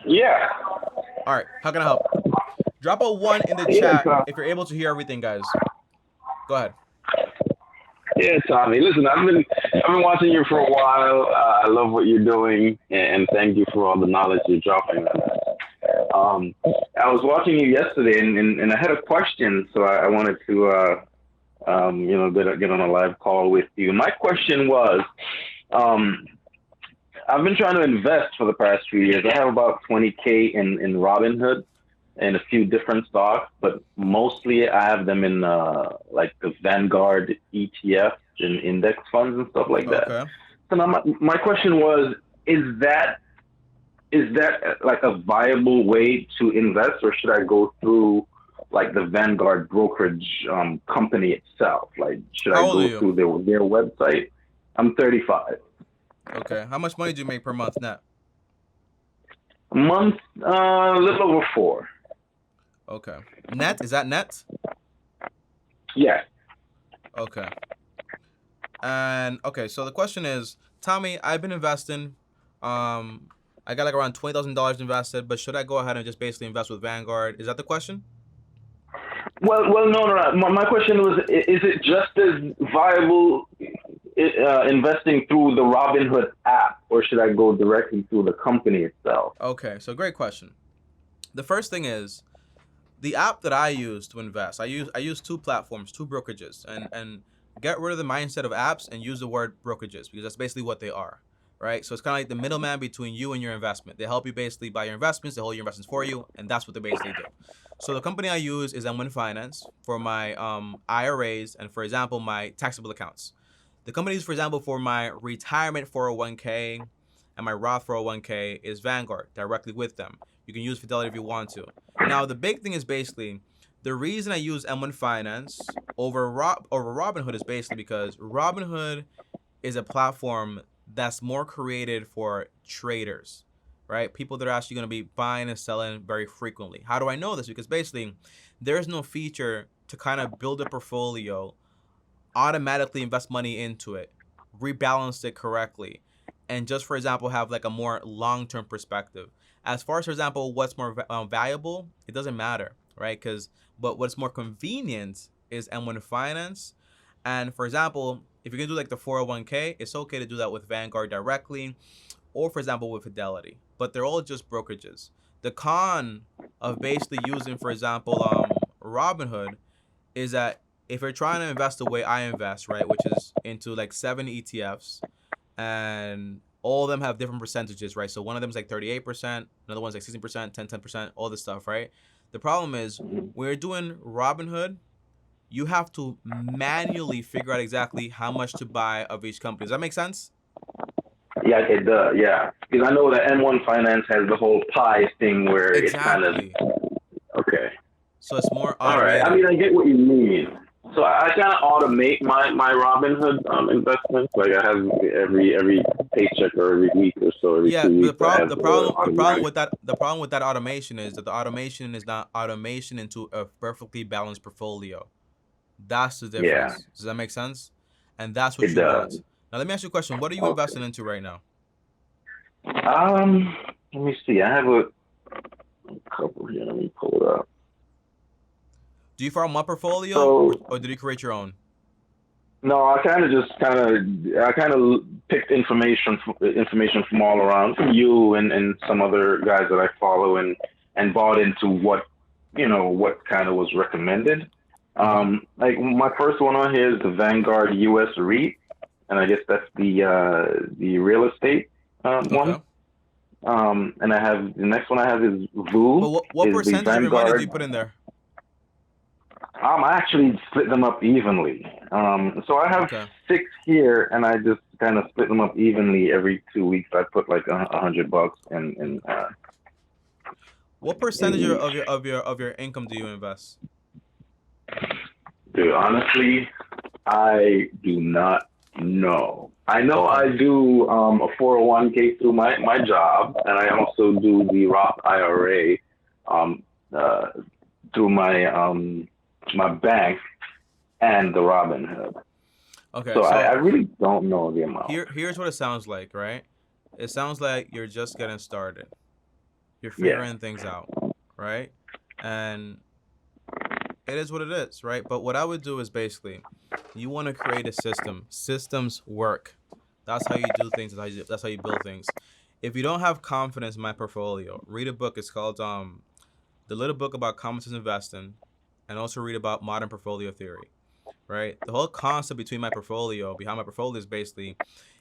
Yeah. All right, how can I help? Drop a 1 in the Yeah, chat Tom. if you're able to hear everything, guys. Go ahead. Yeah, Tommy. Listen, I've been watching you for a while. I love what you're doing, and thank you for all the knowledge you're dropping. I was watching you yesterday, and I had a question, so I wanted to, get on a live call with you. My question was, um, I've been trying to invest for the past few years. I have about 20K in Robinhood and a few different stocks, but mostly I have them in like the Vanguard ETF and index funds and stuff like that. Okay. So now my question was, is that like a viable way to invest, or should I go through like the Vanguard brokerage company itself? Like, should I How old are go you? through their website? I'm 35. Okay. How much money do you make per month net? A month, a little over four. Okay. Net? Is that net? Yeah. Okay. And okay, so the question is, Tommy, I've been investing. Um, I got like around $20,000 invested, but should I go ahead and just basically invest with Vanguard? Is that the question? Well, no, no, no. My question was: is it just as viable investing through the Robinhood app, or should I go directly through the company itself? Okay, so great question. The first thing is the app that I use to invest. I use two platforms, two brokerages, and get rid of the mindset of apps and use the word brokerages because that's basically what they are, right? So it's kind of like the middleman between you and your investment. They help you basically buy your investments, they hold your investments for you, and that's what they basically do. So the company I use is M1 Finance for my IRAs and, for example, my taxable accounts. The companies, for example, for my retirement 401k and my Roth 401k is Vanguard, directly with them. You can use Fidelity if you want to. Now, the big thing is basically the reason I use M1 Finance over Robinhood is basically because Robinhood is a platform that's more created for traders, right? People that are actually going to be buying and selling very frequently. How do I know this? Because basically, there's no feature to kind of build a portfolio, automatically invest money into it, rebalance it correctly, and just, for example, have like a more long-term perspective. As far as, for example, what's more valuable, it doesn't matter, right? But what's more convenient is M1 Finance. And for example, if you're gonna do like the 401k, it's okay to do that with Vanguard directly, or for example with Fidelity. But they're all just brokerages. The con of basically using, for example, Robinhood is that if you're trying to invest the way I invest, right, which is into like 7 ETFs, and all of them have different percentages, right? So one of them is like 38%, another one's like 16%, 10%, all this stuff, right? The problem is when you're doing Robinhood, you have to manually figure out exactly how much to buy of each company. Does that make sense? Yeah, it does. Yeah, because I know that M1 Finance has the whole pie thing where it kind of Exactly. okay. So it's more All right. I automated. mean, I get what you mean. So I kind of automate my Robinhood investments. Like I have every paycheck or every week or so, every Yeah, two but the weeks, I problem have the problem the problem automatic. with that automation is that the automation is not automation into a perfectly balanced portfolio. That's the Yeah, difference. Does that make sense? And that's what it you does. want. Now let me ask you a question. What are you Okay. investing into right now? Let me see. I have a couple here. Let me pull it up. Do you farm one portfolio So or did you create your own? no, I kind of picked information from all around, from you and some other guys that I follow, and bought into what kind of was recommended. Mm-hmm. Like my first one on here is the Vanguard U.S. REIT, and I guess that's the real estate one. Okay. And I have the next one I have is But VU, what is the percentage of your money do you Vanguard. put in there? I actually split them up evenly. So I have Okay. six here, and I just kind of split them up evenly every 2 weeks. I put like $100 What in percentage each. of your income do you invest? Dude, honestly, I do not know. I know Okay. I do a 401k through my job, and I also do the Roth IRA um, uh, through my bank and the Robinhood. Okay. So I So really don't know the amount. here's what it sounds like, right? It sounds like you're just getting started. You're Yeah. figuring things out, right? And it is what it is, right? But what I would do is basically, you want to create a system. Systems work. That's how you do things. That's how you build things. If you don't have confidence in my portfolio, read a book. It's called The Little Book About Common Sense Investing, and also read about modern portfolio theory, right? The whole concept behind my portfolio is basically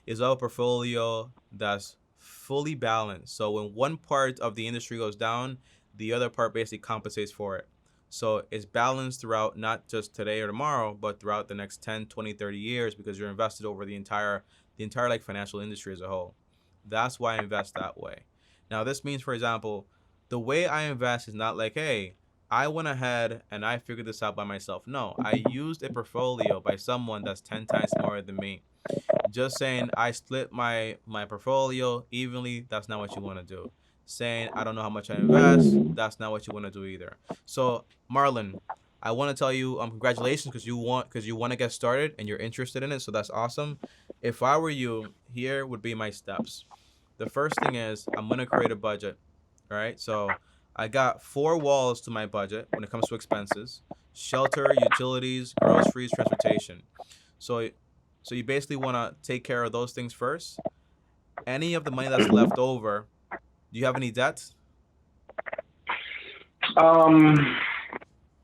is a portfolio that's fully balanced. So when one part of the industry goes down, the other part basically compensates for it. So it's balanced throughout not just today or tomorrow, but throughout the next 10, 20, 30 years because you're invested over the entire like financial industry as a whole. That's why I invest that way. Now this means, for example, the way I invest is not like, hey, I went ahead and I figured this out by myself. No, I used a portfolio by someone that's 10 times smarter than me. Just saying I split my portfolio evenly, that's not what you want to do. Saying I don't know how much I invest, that's not what you want to do either. So, Marlon, I want to tell you congratulations because you want to get started and you're interested in it, so that's awesome. If I were you, here would be my steps. The first thing is I'm going to create a budget, all right? So, I got 4 walls to my budget when it comes to expenses: shelter, utilities, groceries, transportation. So so you basically want to take care of those things first. Any of the money that's Mhm. left over, do you have any debts? Um,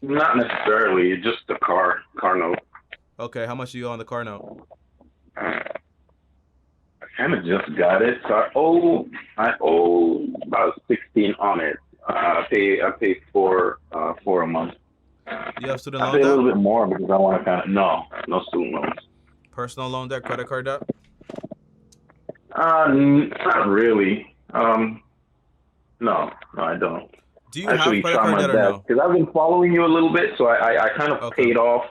Not necessarily. Just the car note. Okay, how much do you owe on the car note? I kind of just got it, so I owe about 16 on it. I pay for a month. Do you have student I loan pay a debt? little bit more because I want to kind of no student loans. Personal loan debt? Credit card debt? Not really. No, I don't. Do you I have actually credit try card my debt or best no? because I've been following you a little bit, so I kind of Okay. paid off,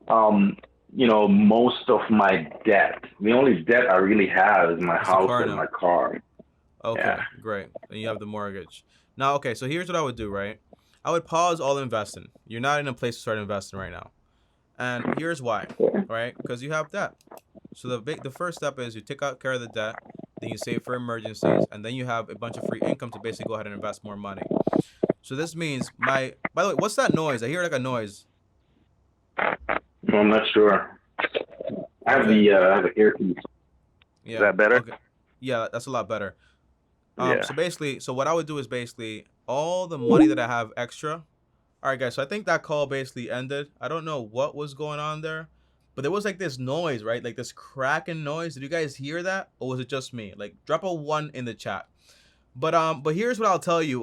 um, most of my debt. The only debt I really have is my It's the house car and my note. car. Yeah. Okay, great. And you have the mortgage. Now, okay, so here's what I would do, right? I would pause all investing. You're not in a place to start investing right now. And here's why, right? Because you have debt. So the first step is you take out care of the debt, then you save for emergencies, and then you have a bunch of free income to basically go ahead and invest more money. So this means by the way, what's that noise? I hear like a noise. No, I'm not sure. Okay. I have an earpiece. Is Yeah. that better? Okay. Yeah, that's a lot better. Yeah. So basically, so what I would do is basically all the money that I have extra. All right, guys. So I think that call basically ended. I don't know what was going on there, but there was like this noise, right? Like this cracking noise. Did you guys hear that, or was it just me? Like, drop a 1 in the chat. But here's what I'll tell you,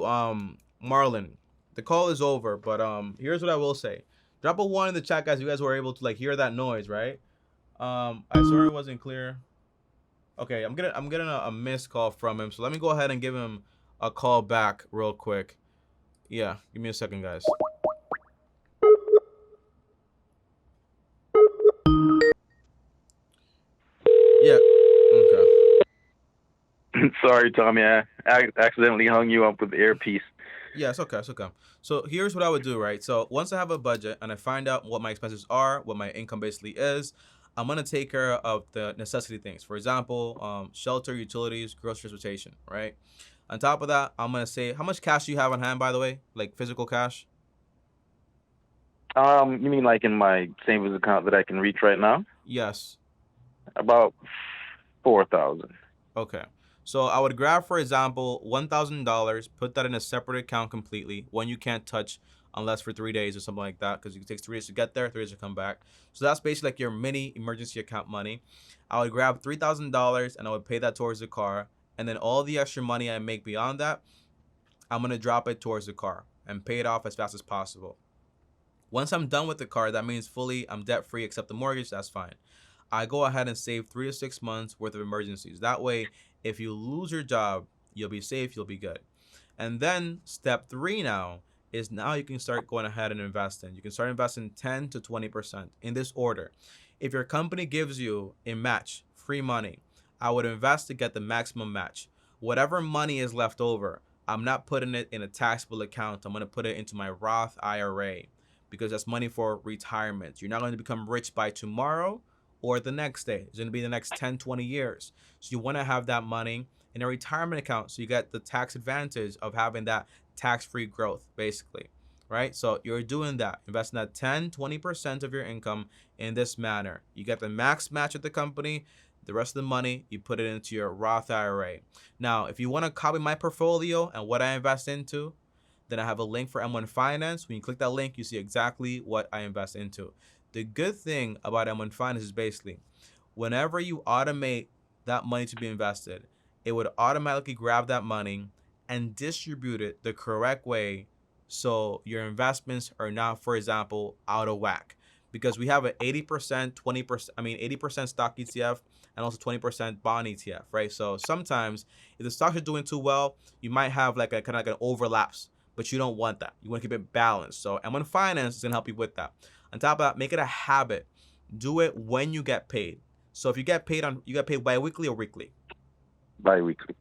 Marlon. The call is over, but here's what I will say. Drop a 1 in the chat, guys. You guys were able to like hear that noise, right? I sorry it wasn't clear. Okay, I'm getting a missed call from him, so let me go ahead and give him a call back real quick. Yeah, give me a second, guys. Yeah. Okay. Sorry, Tommy. I accidentally hung you up with the earpiece. Yeah, it's okay. It's okay. So here's what I would do, right? So once I have a budget and I find out what my expenses are, what my income basically is, I'm gonna take care of the necessity things. For example, shelter, utilities, grocery, transportation, right? On top of that, I'm gonna say how much cash do you have on hand, by the way, like physical cash? You mean like in my savings account that I can reach right now? Yes. About 4,000. Okay. So I would grab, for example, $1,000, put that in a separate account completely, one you can't touch unless for 3 days or something like that, because it takes 3 days to get there, 3 days to come back. So that's basically like your mini emergency account money. I would grab $3,000 and I would pay that towards the car, and then all the extra money I make beyond that, I'm gonna drop it towards the car and pay it off as fast as possible. Once I'm done with the car, that means fully I'm debt free except the mortgage. That's fine. I go ahead and save 3 to 6 months worth of emergencies. That way, if you lose your job, you'll be safe, you'll be good. And then step 3 now you can start going ahead and investing. You can start investing 10 to 20% in this order. If your company gives you a match, free money, I would invest to get the maximum match. Whatever money is left over, I'm not putting it in a taxable account. I'm going to put it into my Roth IRA because that's money for retirement. You're not going to become rich by tomorrow or the next day. It's going to be the next 10, 20 years. So you want to have that money in a retirement account, so you get the tax advantage of having that tax-free growth, basically, right? So you're doing that, investing that 10-20% of your income in this manner. You get the max match at the company. The rest of the money, you put it into your Roth IRA. Now, if you want to copy my portfolio and what I invest into, then I have a link for M1 Finance. When you click that link, you see exactly what I invest into. The good thing about M1 Finance is basically, whenever you automate that money to be invested, it would automatically grab that money and distribute it the correct way, so your investments are not, for example, out of whack. Because we have an 80%, 20%, 80% stock ETF and also 20% bond ETF, right? So sometimes if the stocks are doing too well, you might have like a kind of like an overlaps, but you don't want that. You want to keep it balanced. So M1 Finance is going to help you with that. On top of that, make it a habit. Do it when you get paid. So if you get paid bi-weekly or weekly? Bi-weekly.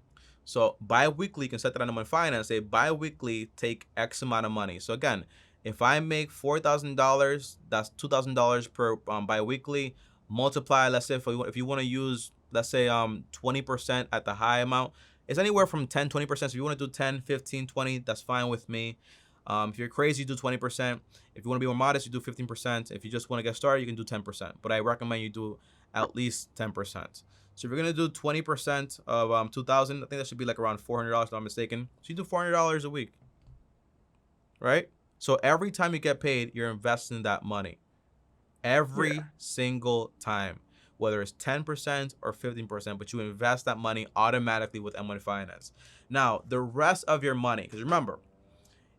So bi-weekly, you can set that on M1 Finance. Say bi-weekly, take X amount of money. So again, if I make $4,000, that's $2,000 per bi-weekly. Multiply, let's say if you want to use, let's say 20% at the high amount, it's anywhere from 10-20%. So if you want to do 10, 15, 20, that's fine with me. If you're crazy, you do 20%. If you want to be more modest, you do 15%. If you just want to get started, you can do 10%. But I recommend you do at least 10%. So if you're going to do 20% of 2,000, I think that should be like around $400, if I'm mistaken. So you do $400 a week, right? So every time you get paid, you're investing that money. Every single time, whether it's 10% or 15%, but you invest that money automatically with M1 Finance. Now, the rest of your money, because remember,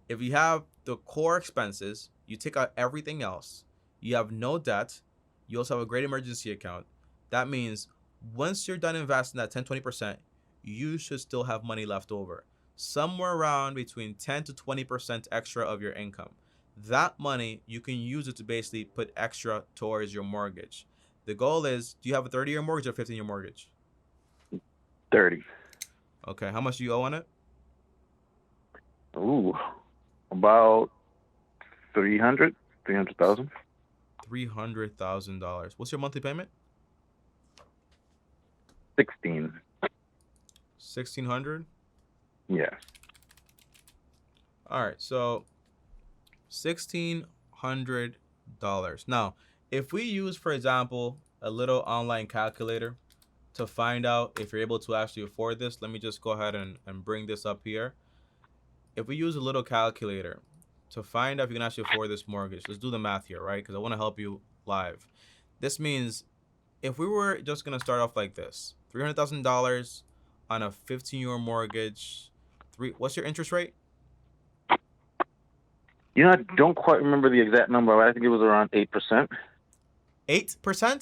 if you have the core expenses, you take out everything else, you have no debt, you also have a great emergency account. That means once you're done investing that 10-20%, you should still have money left over. Somewhere around between 10 to 20% extra of your income. That money, you can use it to basically put extra towards your mortgage. The goal is, do you have a 30-year mortgage or 15-year mortgage? 30. Okay, how much do you owe on it? Ooh, about 300,000. $300,000. What's your monthly payment? 16. 1,600? Yeah. All right, so $1,600. Now, if we use, for example, a little online calculator to find out if you're able to actually afford this, let me just go ahead and bring this up here. If we use a little calculator to find out if you can actually afford this mortgage, let's do the math here, right? Because I want to help you live. This means if we were just going to start off like this, $300,000 on a 15-year mortgage, what's your interest rate? You know, I don't quite remember the exact number, but I think it was around 8%. 8%? I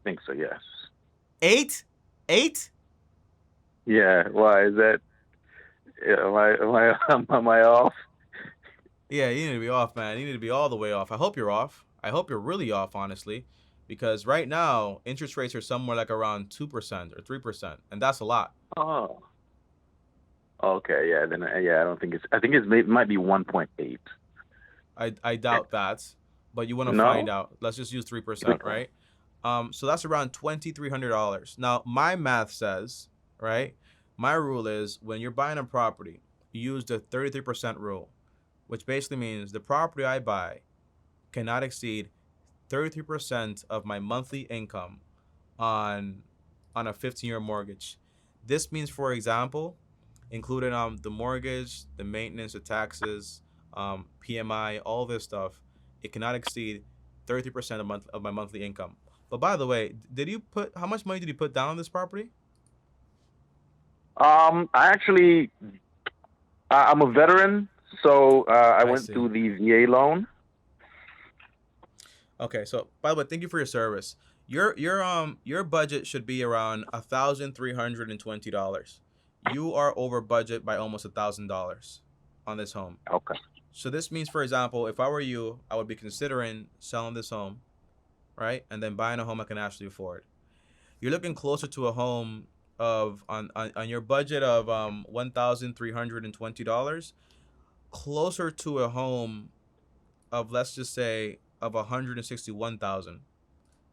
think so, yes. 8? Yeah, why is that? Am I off? Yeah, you need to be off, man. You need to be all the way off. I hope you're off. I hope you're really off, honestly, because right now interest rates are somewhere like around 2% or 3%, and that's a lot. Oh. Okay, yeah. Then I don't think it's. I think it might be 1.8. I doubt that, but you want to No? find out. Let's just use 3%, right? So that's around $2,300. Now my math says, right? My rule is when you're buying a property, you use the 33% rule, which basically means the property I buy cannot exceed 33% of my monthly income on a 15-year mortgage. This means, for example, including the mortgage, the maintenance, the taxes, PMI, all this stuff, it cannot exceed 33% of my monthly income. But by the way, how much money did you put down on this property? I'm a veteran, so I went through the VA loan. Okay, so by the way, thank you for your service. Your budget should be around $1,320. You are over budget by almost $1,000 on this home. Okay. So this means, for example, if I were you, I would be considering selling this home, right, and then buying a home I can actually afford. You're looking closer to a home of on your budget of $1,320, closer to a home of, let's just say, of $161,000.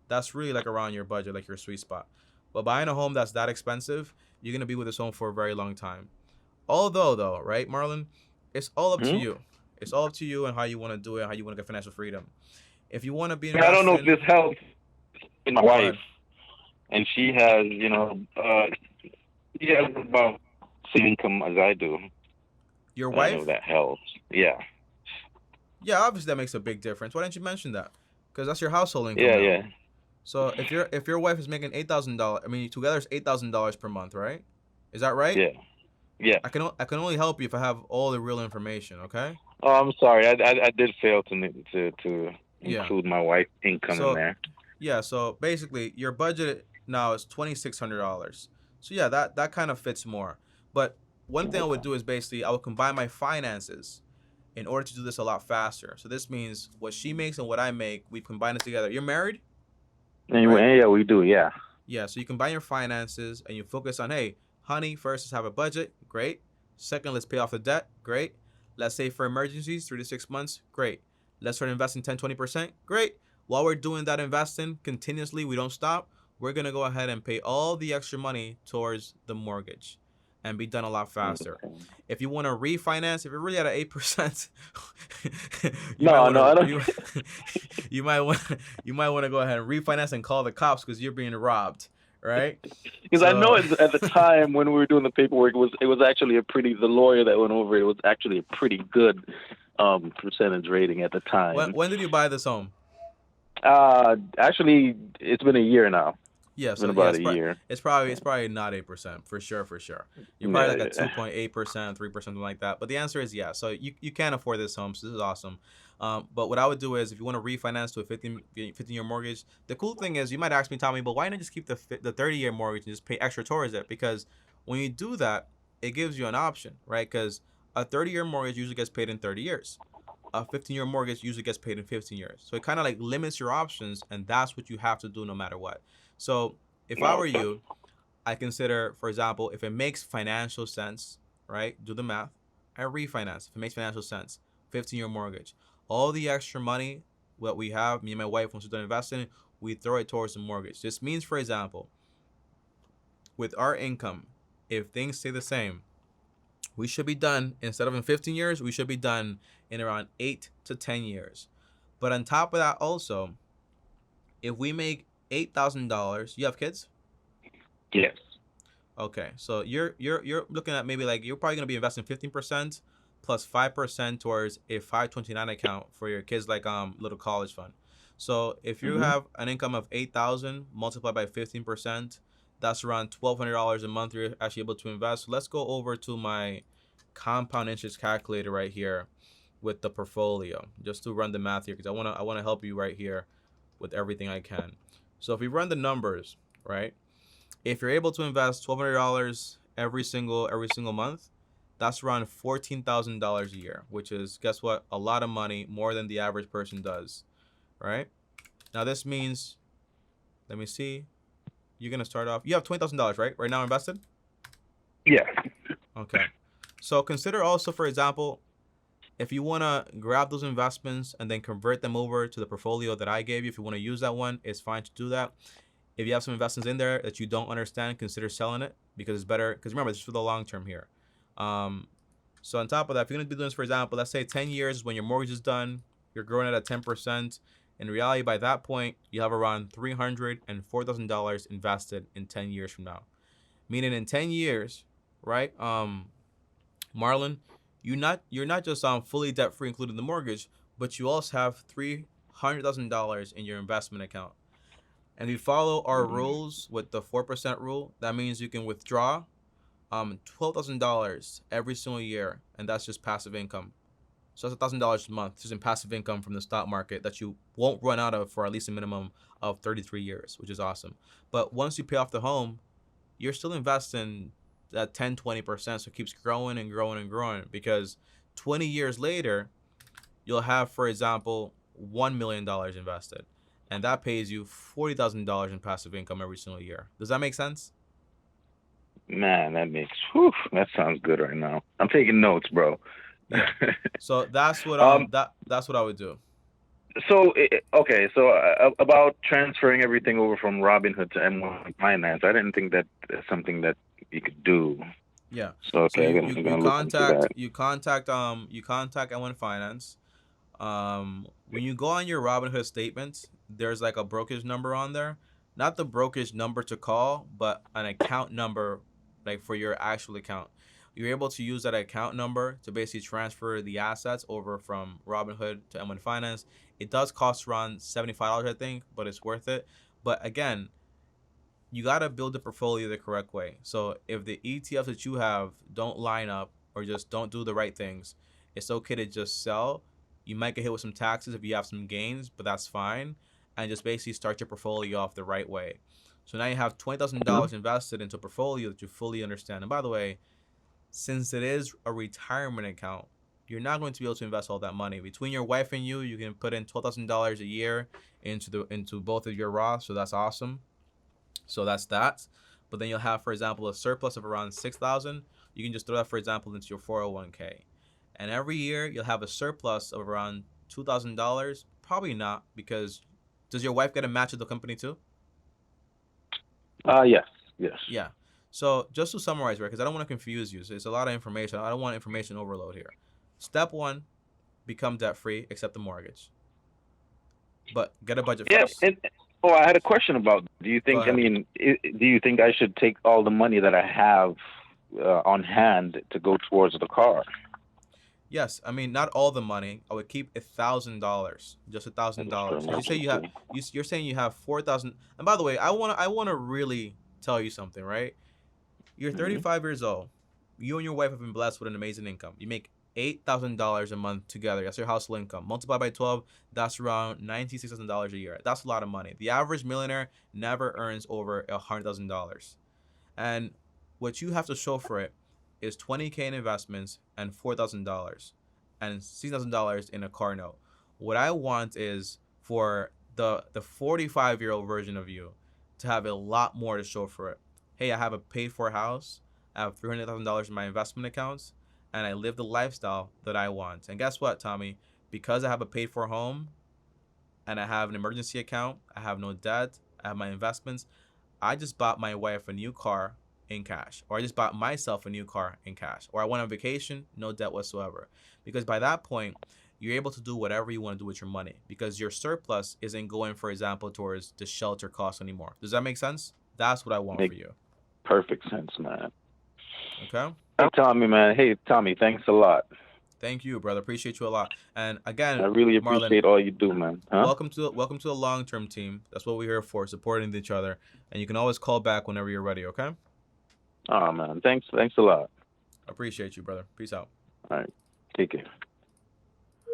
That's really like around your budget, like your sweet spot. But buying a home that's that expensive you're gonna be with this home for a very long time. Although, though, right, Marlon, it's all up to you. It's all up to you and how you want to do it, how you want to get financial freedom. If you want to be I don't know if investing, this helps my Go wife, ahead. and she has, she has about the same income as I do. your I don't know wife, if that helps. Yeah. yeah, obviously that makes a big difference. Why didn't you mention that? Because that's your household income Yeah, now. yeah. So if your wife is making $8,000, I mean, together it's $8,000 per month, right? Is that right? Yeah. Yeah. I can only help you if I have all the real information. Okay. Oh, I'm sorry. I did fail to Yeah. include my wife's income in So there. yeah. So basically, your budget now is $2,600. So yeah, that kind of fits more. But one thing I would do is basically I would combine my finances in order to do this a lot faster. So this means what she makes and what I make, we combine it together. You're married, right? Anyway, yeah, we do. Yeah. Yeah, so you combine your finances and you focus on, hey, honey, first let's have a budget, great. Second, let's pay off the debt, great. Let's save for emergencies, 3 to 6 months, great. Let's start investing 10, 20%, great. While we're doing that investing continuously, we don't stop. We're going to go ahead and pay all the extra money towards the mortgage and be done a lot faster. If you want to refinance, if you're really at an 8%, you might want No, I to don't. you might want to go ahead and refinance and call the cops because you're being robbed, right? Because I know So at the time when we were doing the paperwork, it was actually the lawyer that went over it. It was actually a pretty good percentage rating at the time. when did you buy this home? Actually, it's been a year now. Yeah, It's so been yeah, about a year. it's probably not 8% for sure, for sure. You're probably like a 2.8%, 3%, something like that. But the answer is yeah. So you can afford this home, so this is awesome. But what I would do is if you want to refinance to a 15-year mortgage, the cool thing is you might ask me, Tommy, but why not just keep the 30-year mortgage and just pay extra towards it? Because when you do that, it gives you an option, right? Because a 30-year mortgage usually gets paid in 30 years. A 15-year mortgage usually gets paid in 15 years. So it kind of like limits your options, and that's what you have to do no matter what. So if I were you, I consider, for example, if it makes financial sense, right? Do the math. I refinance. If it makes financial sense, 15-year mortgage. All the extra money what we have, me and my wife, once we're done investing, we throw it towards the mortgage. This means, for example, with our income, if things stay the same, we should be done, instead of in 15 years, we should be done in around 8 to 10 years. But on top of that also, if we make $8,000, you have kids? Yes. Okay, so you're looking at maybe like you're probably gonna be investing 15% plus 5% towards a 529 account for your kids, like little college fund. So if you have an income of 8,000 multiplied by 15%, that's around $1,200 a month you're actually able to invest. So let's go over to my compound interest calculator right here with the portfolio, just to run the math here, because I wanna help you right here with everything I can. So if we run the numbers, right? If you're able to invest $1,200 every single month, that's around $14,000 a year, which is, guess what? A lot of money, more than the average person does, right? Now this means, let me see, you're gonna start off. You have $20,000 right now invested. Yeah. Okay. So consider also, for example, if you want to grab those investments and then convert them over to the portfolio that I gave you, if you want to use that one, it's fine to do that. If you have some investments in there that you don't understand, consider selling it, because it's better. Because remember, this is for the long term here. So on top of that, if you're going to be doing this, for example, let's say 10 years when your mortgage is done, you're growing it at 10%. In reality, by that point, you have around $304,000 invested in 10 years from now. Meaning in 10 years, right, Marlon, you're not just fully debt free, including the mortgage, but you also have $300,000 in your investment account. And if you follow our rules with the 4% rule, that means you can withdraw $12,000 every single year, and that's just passive income. So that's $1,000 a month just in passive income from the stock market that you won't run out of for at least a minimum of 33 years, which is awesome. But once you pay off the home, you're still investing at 10, 20%, so it keeps growing and growing and growing, because 20 years later, you'll have, for example, $1 million invested, and that pays you $40,000 in passive income every single year. Does that make sense? Man, that sounds good right now. I'm taking notes, bro. Yeah. So that's what that's what I would do. So okay, so about transferring everything over from Robinhood to M1 Finance, I didn't think that that's something that you could do. Yeah. So So okay, you, I'm you, gonna you look into that. contact M1 Finance. When you go on your Robinhood statements, there's like a brokerage number on there. Not the brokerage number to call, but an account number like for your actual account. You're able to use that account number to basically transfer the assets over from Robinhood to M1 Finance. It does cost around $75, I think, but it's worth it. But again, you got to build the portfolio the correct way. So if the ETFs that you have don't line up or just don't do the right things, it's okay to just sell. You might get hit with some taxes if you have some gains, but that's fine. And just basically start your portfolio off the right way. So now you have $20,000 invested into a portfolio that you fully understand. And by the way, since it is a retirement account, you're not going to be able to invest all that money. Between your wife and you can put in $12,000 a year into both of your Roths. So that's awesome. So that's that. But then you'll have, for example, a surplus of around 6,000. You can just throw that, for example, into your 401k. And every year you'll have a surplus of around $2,000. Probably not, because does your wife get a match at the company too? Yes. Yeah. So just to summarize, right, because I don't want to confuse you. So it's a lot of information. I don't want information overload here. Step one, become debt free, accept the mortgage. But get a budget Yeah. first. I had a question about. Do you think? Go ahead. Do you think I should take all the money that I have on hand to go towards the car? Yes, I mean not all the money. I would keep $1,000, just $1,000. Because you say you have, you're saying you have 4,000. And by the way, I wanna really tell you something, right? You're 35 years old. You and your wife have been blessed with an amazing income. You make $8,000 a month together. That's your household income. Multiplied by 12, that's around $96,000 a year. That's a lot of money. The average millionaire never earns over $100,000. And what you have to show for it is $20K in investments and $4,000 and $6,000 in a car note. What I want is for the 45-year-old version of you to have a lot more to show for it. Hey, I have a paid-for house. I have $300,000 in my investment accounts, and I live the lifestyle that I want. And guess what, Tommy? Because I have a paid-for home and I have an emergency account, I have no debt, I have my investments, I just bought my wife a new car in cash, or I just bought myself a new car in cash, or I went on vacation, no debt whatsoever. Because by that point, you're able to do whatever you want to do with your money, because your surplus isn't going, for example, towards the shelter cost anymore. Does that make sense? That's what I want for you. Perfect sense, man. Okay? Tommy, man. Hey, Tommy, thanks a lot. Thank you, brother. Appreciate you a lot. And again, I really Marlon, appreciate all you do, man. welcome to the long-term team. That's what we're here for, supporting each other. And you can always call back whenever you're ready, okay? Oh, man. Thanks a lot. Appreciate you, brother. Peace out. All right. Take care.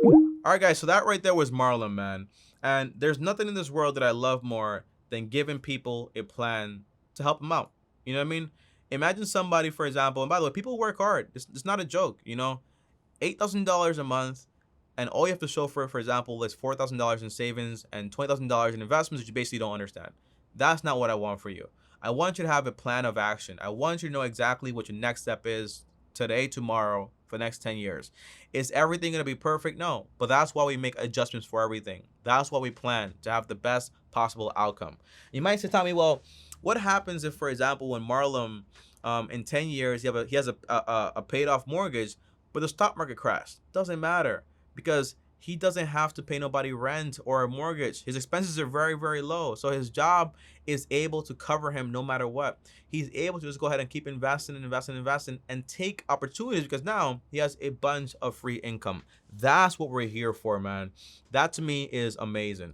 All right, guys. So that right there was Marlon, man. And there's nothing in this world that I love more than giving people a plan to help them out. You know what I mean? Imagine somebody, for example, and by the way, people work hard. It's not a joke, you know? $8,000 a month, and all you have to show for example, is $4,000 in savings and $20,000 in investments that you basically don't understand. That's not what I want for you. I want you to have a plan of action. I want you to know exactly what your next step is today, tomorrow, for the next 10 years. Is everything going to be perfect? No. But that's why we make adjustments for everything. That's why we plan to have the best possible outcome. You might say, Tommy, well, what happens if, for example, when Marlon, in 10 years, he has a paid off mortgage, but the stock market crashed? Doesn't matter, because he doesn't have to pay nobody rent or a mortgage. His expenses are very, very low. So his job is able to cover him no matter what. He's able to just go ahead and keep investing and take opportunities, because now he has a bunch of free income. That's what we're here for, man. That to me is amazing.